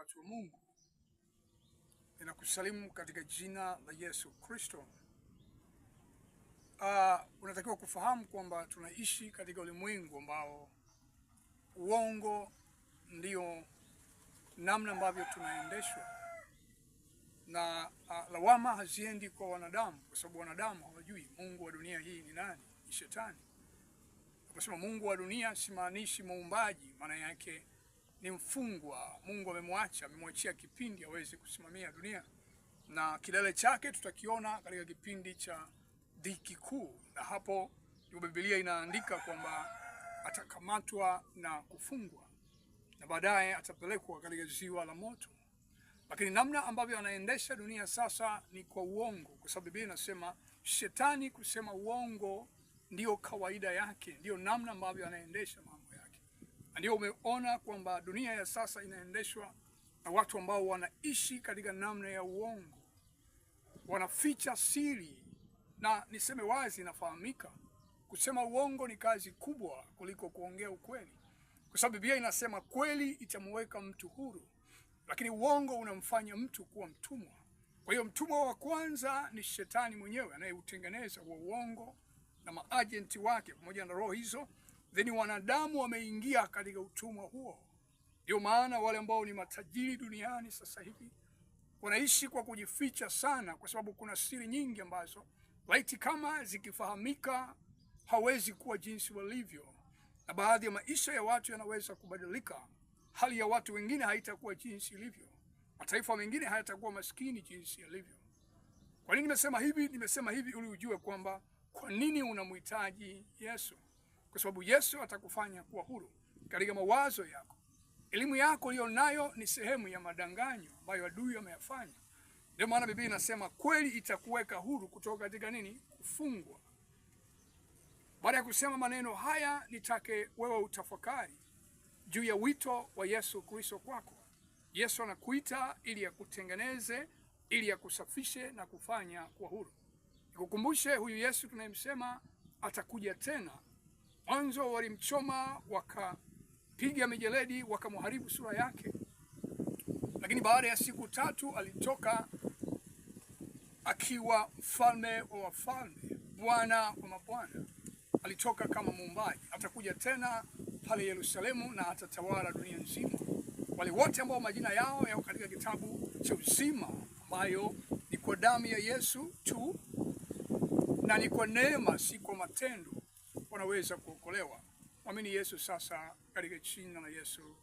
watu wa Mungu, ninakusalimu katika jina la Yesu Kristo. Unatakiwa kufahamu kwamba tunaishi katika ulimwengu ambao uongo ndio namna ambavyo tunaendeshwa, na lawama haziendi kwa wanadamu, kwa sababu wanadamu hawajui Mungu wa dunia hii ni nani. Ni Shetani. Naposema Mungu wa dunia simaanishi muumbaji, maana yake ni mfungwa. Mungu amemwachia kipindi aweze kusimamia dunia, na kilele chake tutakiona katika kipindi cha dhiki kuu, na hapo Biblia inaandika kwamba atakamatwa na kufungwa na baadaye atapelekwa katika ziwa la moto. Lakini namna ambavyo anaendesha dunia sasa ni kwa uongo, kwa sababu Biblia inasema Shetani kusema uongo ndio kawaida yake, ndio namna ambavyo anaendesha mambo yake. Ndio umeona kwamba dunia ya sasa inaendeshwa na watu ambao wanaishi katika namna ya uongo, wanaficha siri, na niseme wazi, inafahamika kusema uongo ni kazi kubwa kuliko kuongea ukweli, kwa sababu Biblia inasema kweli itamweka mtu huru, lakini uongo unamfanya mtu kuwa mtumwa. Kwa hiyo mtumwa wa kwanza ni Shetani mwenyewe anayeutengeneza huo uongo na maajenti wake pamoja na roho hizo, then wanadamu wameingia katika utumwa huo. Ndio maana wale ambao ni matajiri duniani sasa hivi wanaishi kwa kujificha sana, kwa sababu kuna siri nyingi ambazo laiti kama zikifahamika hawezi kuwa jinsi walivyo, na baadhi ya maisha ya watu yanaweza kubadilika. Hali ya watu wengine haitakuwa jinsi ilivyo, mataifa mengine hayatakuwa maskini jinsi yalivyo. Kwa nini nimesema hivi? Nimesema hivi ili ujue kwamba kwa nini unamhitaji Yesu, kwa sababu Yesu atakufanya kuwa huru katika mawazo yako. Elimu yako ulionayo ni sehemu ya madanganyo ambayo adui ameyafanya. Ndio maana Biblia inasema kweli itakuweka huru kutoka katika nini? Kufungwa. Baada ya kusema maneno haya, nitake wewe utafakari juu ya wito wa Yesu Kristo kwako. Yesu anakuita ili akutengeneze, ili akusafishe na kufanya kuwa huru. Nikukumbushe, huyu Yesu tunayemsema atakuja tena. Mwanzo walimchoma, wakapiga mijeledi, wakamharibu sura yake, lakini baada ya siku 3 alitoka akiwa mfalme wa wafalme, Bwana wa mabwana. Alitoka kama muumbaji. Atakuja tena pale Yerusalemu na atatawala dunia nzima. Wale wote ambao majina yao yako katika kitabu cha uzima, ambayo ni kwa damu ya Yesu tu na ni kwa neema, si kwa matendo, wanaweza kuokolewa. Mwamini Yesu sasa katika jina la Yesu.